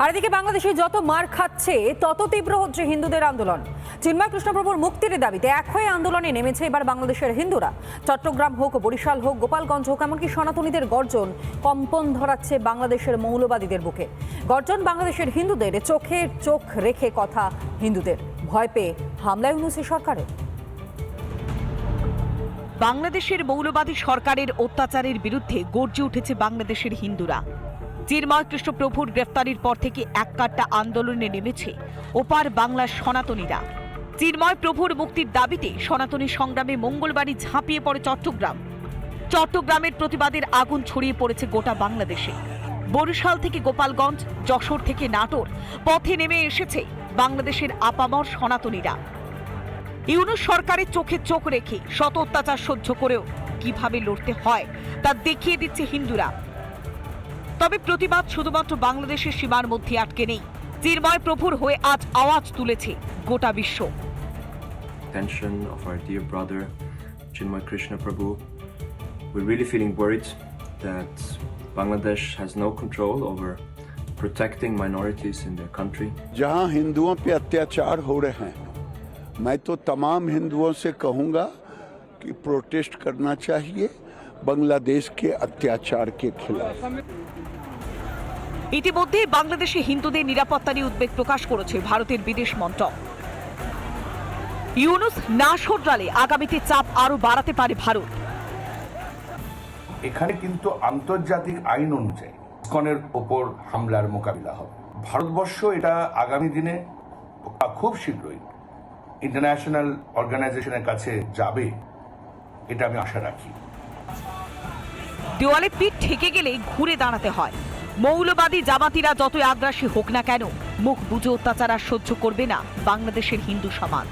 আর এদিকে বাংলাদেশে যত মার খাচ্ছে তত তীব্র হচ্ছে হিন্দুদের আন্দোলন। চিন্ময় কৃষ্ণপ্রভুর মুক্তির দাবিতে এক হয়ে আন্দোলনে নেমেছে এবার বাংলাদেশের হিন্দুরা। চট্টগ্রাম হোক, বরিশাল হোক, গোপালগঞ্জ হোক, এমনকি সনাতনীদের গর্জন কম্পন ধরাচ্ছে বাংলাদেশের মৌলবাদীদের বুকে। গর্জন বাংলাদেশের হিন্দুদের, চোখে চোখ রেখে কথা হিন্দুদের, ভয় পেয়ে হামলায় ইউনূস সরকারের। বাংলাদেশের মৌলবাদী সরকারের অত্যাচারের বিরুদ্ধে গর্জে উঠেছে বাংলাদেশের হিন্দুরা। চিন্ময় কৃষ্ণপ্রভুর গ্রেফতারির পর থেকে এককাট্টা আন্দোলনে নেমেছে ওপার বাংলার সনাতনীরা। চিন্ময় প্রভুর মুক্তির দাবিতে সনাতনী সংগ্রামে মঙ্গলবারই ঝাঁপিয়ে পড়ে চট্টগ্রামের প্রতিবাদের আগুন ছড়িয়ে পড়েছে গোটা বাংলাদেশে। বরিশাল থেকে গোপালগঞ্জ, যশোর থেকে নাটোর, পথে নেমে এসেছে বাংলাদেশের আপামর সনাতনীরা। ইউনূস সরকারের চোখে চোখ রেখে শত অত্যাচার সহ্য করেও কিভাবে লড়তে হয় তা দেখিয়ে দিচ্ছে হিন্দুরা। তবে প্রতিবাদ শুধুমাত্র বাংলাদেশের সীমার মধ্যে আটকে নেই। চিন্ময় প্রভুর হয়ে আজ আওয়াজ তুলেছে গোটা বিশ্ব। Attention of our dear brother Chinmay Krishna Prabhu, we're really feeling worried that Bangladesh has no control over protecting minorities in their country. जहां हिंदुओं पे अत्याचार हो रहे हैं, मैं तो तमाम हिंदुओं से कहूंगा कि प्रोटेस्ट करना चाहिए बांग्लादेश के अत्याचार के खिलाफ। ইতিমধ্যে বাংলাদেশে হিন্দুদের নিরাপত্তা নিয়ে উদ্বেগ প্রকাশ করেছে ভারতের বিদেশ মন্ত্রক। ইউনূস না শোধরালে আগামীতে চাপ আরো বাড়াতে পারে ভারত। এখানে কিন্তু আন্তর্জাতিক আইন অনুযায়ী ইসকনের ওপর হামলার মোকাবিলা হবে। ভারতবর্ষ এটা আগামী দিনে খুব শীঘ্রই ইন্টারন্যাশনাল অর্গানাইজেশনের কাছে যাবে, এটা আমি আশা রাখি। দেওয়ালে পিঠ ঠেকে গেলে ঘুরে দাঁড়াতে হয়। মৌলবাদী জামাতিরা যতই আগ্রাসী হোক না কেন, মুখ বুজে অত্যাচার আর সহ্য করবে না বাংলাদেশের হিন্দু সমাজ।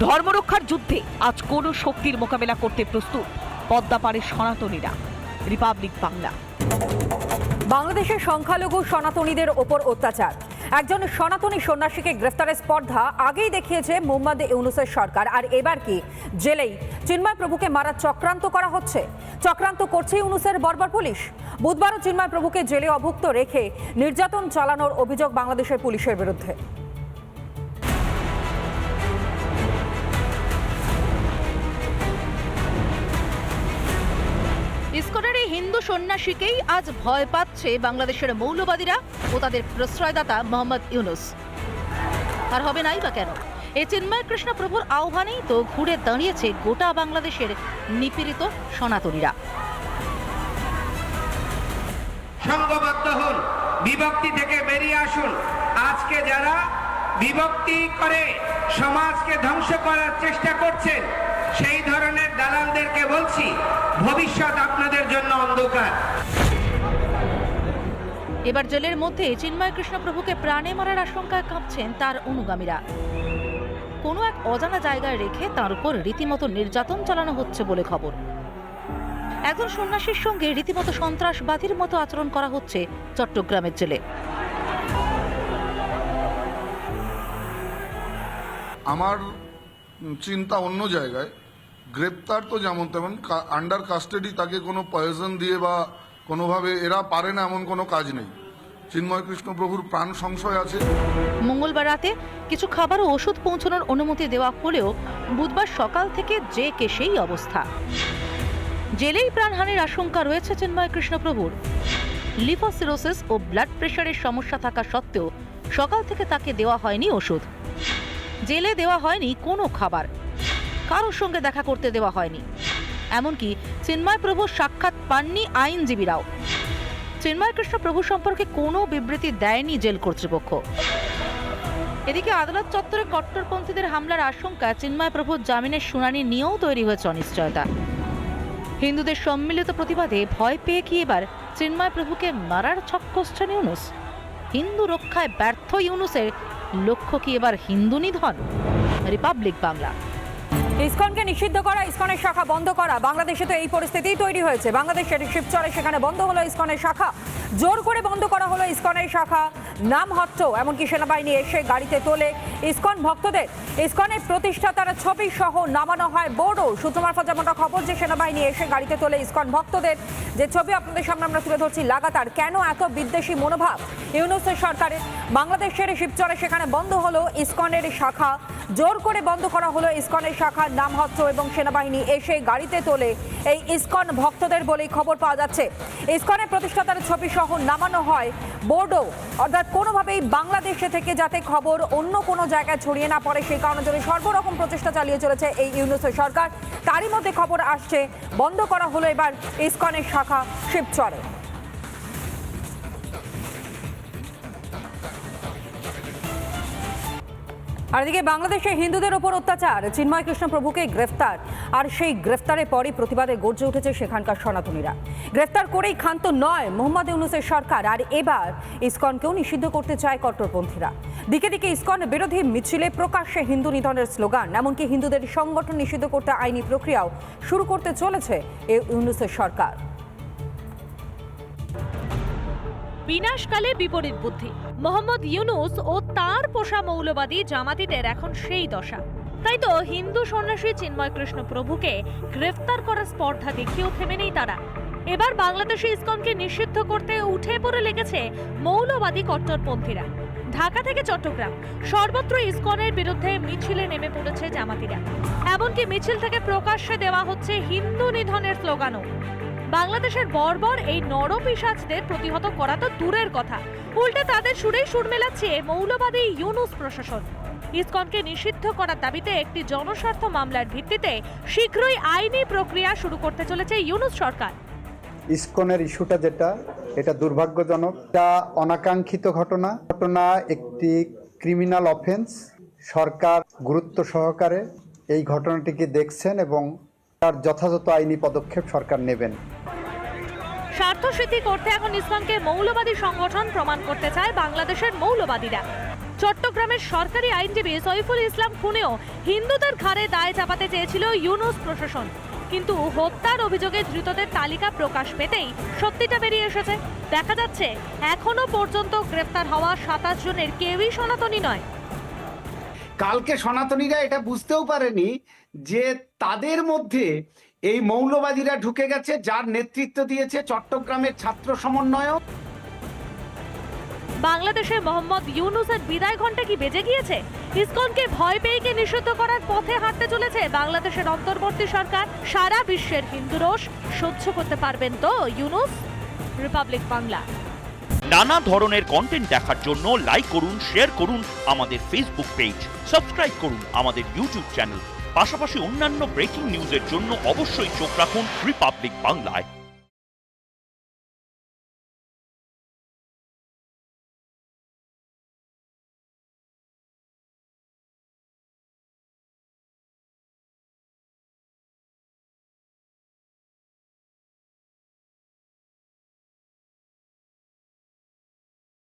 ধর্মরক্ষার যুদ্ধে আজ কোন শক্তির মোকাবেলা করতে প্রস্তুত পদ্মাপাড়ের সনাতনীরা। রিপাবলিক বাংলা। বাংলাদেশের সংখ্যালঘু সনাতনীদের ওপর অত্যাচার। একজন সনাতনী সন্ন্যাসীকে গ্রেফতারের স্পর্ধা আগেই দেখিয়েছে মোহাম্মদ ইউনূসের সরকার। আর এবার কি জেলেই চিন্ময় প্রভুকে মারার চক্রান্ত করা হচ্ছে? চক্রান্ত করছে ইউনূসের বর্বর পুলিশ। বুধবারও চিন্ময় প্রভুকে জেলে অভুক্ত রেখে নির্যাতন চালানোর অভিযোগ বাংলাদেশের পুলিশের বিরুদ্ধে। ইসকনের এই হিন্দু সন্ন্যাসীকেই আজ ভয় পাচ্ছে বাংলাদেশের মৌলবাদীরা ও তাদের প্রশ্রয়দাতা মোহাম্মদ ইউনূস। আর হবে নাই বা কেন? এই চিন্ময় কৃষ্ণ প্রভুর আহ্বানেই তো ঘুরে দাঁড়িয়েছে গোটা বাংলাদেশের নিপীড়িত সনাতনীরা। সংঘবদ্ধ হন, বিভক্তি থেকে বেরিয়ে আসুন। আজকে যারা বিভক্তি করে সমাজকে ধ্বংস করার চেষ্টা করছেন, সেই ধরনের দালালদেরকে বলছি, ভবিষ্যৎ আপনাদের জন্য অন্ধকার। এবার জেলের মধ্যে চিন্ময় কৃষ্ণ প্রভুকে প্রাণে মারার আশঙ্কায় কাঁপছেন তার অনুগামীরা। কোনো এক অজানা জায়গায় রেখে তার উপর রীতিমতো নির্যাতন চালানো হচ্ছে বলে খবর। একজন সন্ন্যাসীর সঙ্গে রীতিমতো সন্ত্রাসবাদীর মতো আচরণ করা হচ্ছে চট্টগ্রামের জেলে। আমার চিন্তা অন্য জায়গায়। গ্রেপ্তার তো যেমন তেমন, আন্ডার কাস্টাডি তাকে কোনো পয়জন দিয়ে বা কোনোভাবে এরা পারে না এমন কোনো কাজ নেই। চিন্ময় কৃষ্ণ প্রভুর প্রাণ সংশয় আছে। মঙ্গলবার রাতে কিছু খাবার ও ওষুধ পৌঁছানোর অনুমতি দেওয়া হলেও বুধবার সকাল থেকে যে কে সেই অবস্থা। জেলেই প্রাণহানির আশঙ্কা রয়েছে চিন্ময় কৃষ্ণ প্রভুর। লিভার সিরোসিস ও ব্লাড প্রেশারের সমস্যা থাকা সত্ত্বেও সকাল থেকে তাকে দেওয়া হয়নি ওষুধ, জেলে দেওয়া হয়নি কোনো খাবার, কারোর সঙ্গে দেখা করতে দেওয়া হয়নি। এমনকি চিন্ময় প্রভুর সাক্ষাৎ পাননি আইনজীবীরাও। চিন্ময় কৃষ্ণ প্রভু সম্পর্কে কোনো বিবৃতি দেয়নি জেল কর্তৃপক্ষ। এদিকে আদালত চত্বরে কট্টরপন্থীদের হামলার আশঙ্কা চিন্ময় প্রভুর জামিনের শুনানি নিয়েও তৈরি হয়েছে অনিশ্চয়তা। হিন্দুদের সম্মিলিত প্রতিবাদে ভয় পেয়ে কি এবার চিন্ময় প্রভুকে মারার ছক কষছেন ইউনূস? হিন্দু রক্ষায় ব্যর্থ ইউনূসের লক্ষ্য কি এবার হিন্দু নিধন? রিপাবলিক বাংলা। ইসকনকে নিষিদ্ধ করা, ইসকনের শাখা বন্ধ করা। বাংলাদেশে তো এই পরিস্থিতিই তৈরি হয়েছে। বাংলাদেশের শিবচরে সেখানে বন্ধ হলো ইসকনের শাখা, জোর করে বন্ধ করা হলো ইসকনের শাখা। নাম হট্ট, এমনকি সেনাবাহিনী এসে গাড়িতে তোলে ইসকন ভক্তদের। ইসকনের প্রতিষ্ঠাতার ছবি সহ নামানো হয় বোর্ডও। সূত্র মারফত যেমনটা খবর যে সেনাবাহিনী এসে গাড়িতে তোলে ইসকন ভক্তদের, যে ছবি আপনাদের সামনে আমরা তুলে ধরছি লাগাতার। কেন এত বিদ্বেষী মনোভাব ইউনূসের সরকারের? বাংলাদেশের শিবচরে সেখানে বন্ধ হলো ইসকনের শাখা, জোর করে বন্ধ করা হলো ইসকনের শাখার নাম হট্ট এবং সেনাবাহিনী এসে গাড়িতে তোলে এই ইসকন ভক্তদের বলেই খবর পাওয়া যাচ্ছে। ইসকনের প্রতিষ্ঠাতার ছবি সহ নামানো হয় বোর্ডও, অর্থাৎ কোনোভাবেই বাংলাদেশে থেকে যাতে খবর অন্য কোনো জায়গায় ছড়িয়ে না পড়ে সেই কারণে জন্য সর্বরকম প্রচেষ্টা চালিয়ে চলেছে এই ইউনূসের সরকার। তারই মধ্যে খবর আসছে বন্ধ করা হলো এবার ইসকনের শাখা শিবচরে। আর এদিকে বাংলাদেশে হিন্দুদের ওপর অত্যাচার, চিন্ময় কৃষ্ণ প্রভুকে গ্রেফতার, আর সেই গ্রেফতারের পরই প্রতিবাদে গর্জে উঠেছে সেখানকার সনাতনীরা। গ্রেফতার করেই ক্ষান্ত নয় মোহাম্মদ ইউনূসের সরকার, আর এবার ইসকনকেও নিষিদ্ধ করতে চায় কট্টরপন্থীরা। দিকে দিকে ইসকন বিরোধী মিছিলে প্রকাশ্যে হিন্দু নিধনের স্লোগান, এমনকি হিন্দুদের সংগঠন নিষিদ্ধ করতে আইনি প্রক্রিয়াও শুরু করতে চলেছে এই ইউনূসের সরকার। বিনাশকালে বিপরীত বুদ্ধি, মোহাম্মদ ইউনূস ও তার পোষা মৌলবাদী জামাতিদের এখন সেই দশা। তাই তো হিন্দু সন্ন্যাসী চিন্ময় কৃষ্ণ প্রভুকে গ্রেফতার করার স্পর্ধা দেখিয়েও থেমে নেই তারা। এবার বাংলাদেশে ইসকনকে নিষিদ্ধ করতে উঠে পড়ে লেগেছে মৌলবাদী কট্টরপন্থীরা। ঢাকা থেকে চট্টগ্রাম সর্বত্র ইসকনের বিরুদ্ধে মিছিলে নেমে পড়েছে জামাতিরা। এমনকি মিছিল থেকে প্রকাশ্যে দেওয়া হচ্ছে হিন্দু নিধনের স্লোগানও। বাংলাদেশের বর্বর এই নরপিশাচদের প্রতিহত করা তো দূরের কথা, উল্টে তাদের সুরেই সুর মেলাচ্ছে মৌলবাদী ইউনূস প্রশাসন। ইসকনকে নিষিদ্ধ করার দাবিতে একটি জনস্বার্থ মামলার ভিত্তিতে শীঘ্রই আইনি প্রক্রিয়া শুরু করতে চলেছে ইউনূস সরকার। ইসকনের ইস্যুটা যেটা, এটা দুর্ভাগ্যজনক, এটা অনাকাঙ্ক্ষিত ঘটনা, একটি ক্রিমিনাল অফেন্স। সরকার গুরুত্ব সহকারে এই ঘটনাটিকে দেখছেন এবং তার যথাযথ আইনি পদক্ষেপ সরকার নেবেন। স্বার্থসিদ্ধি করতে এখন ইসকনকে মৌলবাদী সংগঠন প্রমাণ করতে চায় বাংলাদেশের মৌলবাদীরা। চট্টগ্রামের সরকারি আইনজীবী সৈফুল ইসলাম খুনেও হিন্দুদের ঘাড়ে দায় চাপাতে চেয়েছিল ইউনূস প্রশাসন, কিন্তু হত্যার অভিযোগে ধৃতদের তালিকা প্রকাশ পেতেই সত্যিটা বেরিয়ে এসেছে। দেখা যাচ্ছে এখনো পর্যন্ত গ্রেফতার হওয়া 27 জনের কেউই সনাতনী নয়। কালকে সনাতনীরা এটা বুঝতেও পারেনি যে তাদের মধ্যে এই মৌলবাদীরা ঢুকে গেছে, যার নেতৃত্ব দিয়েছে চট্টগ্রামের ছাত্র সমন্বয়ক। বাংলাদেশে মোহাম্মদ ইউনূসের বিদায় ঘণ্টা কি বেজে গিয়েছে? ইসকনকে ভয় পেয়ে কি নিষিদ্ধ করার পথে হাঁটতে চলেছে বাংলাদেশের অন্তর্বর্তী সরকার? সারা বিশ্বের হিন্দু রোষ সহ্য করতে পারবেন তো ইউনূস? রিপাবলিক বাংলা। নানা ধরনের কন্টেন্ট দেখার জন্য লাইক করুন, শেয়ার করুন আমাদের ফেসবুক পেজ, সাবস্ক্রাইব করুন আমাদের ইউটিউব চ্যানেল। পাশাপাশি অন্যান্য ব্রেকিং নিউজের জন্য অবশ্যই চোখ রাখুন রিপাবলিক বাংলায়।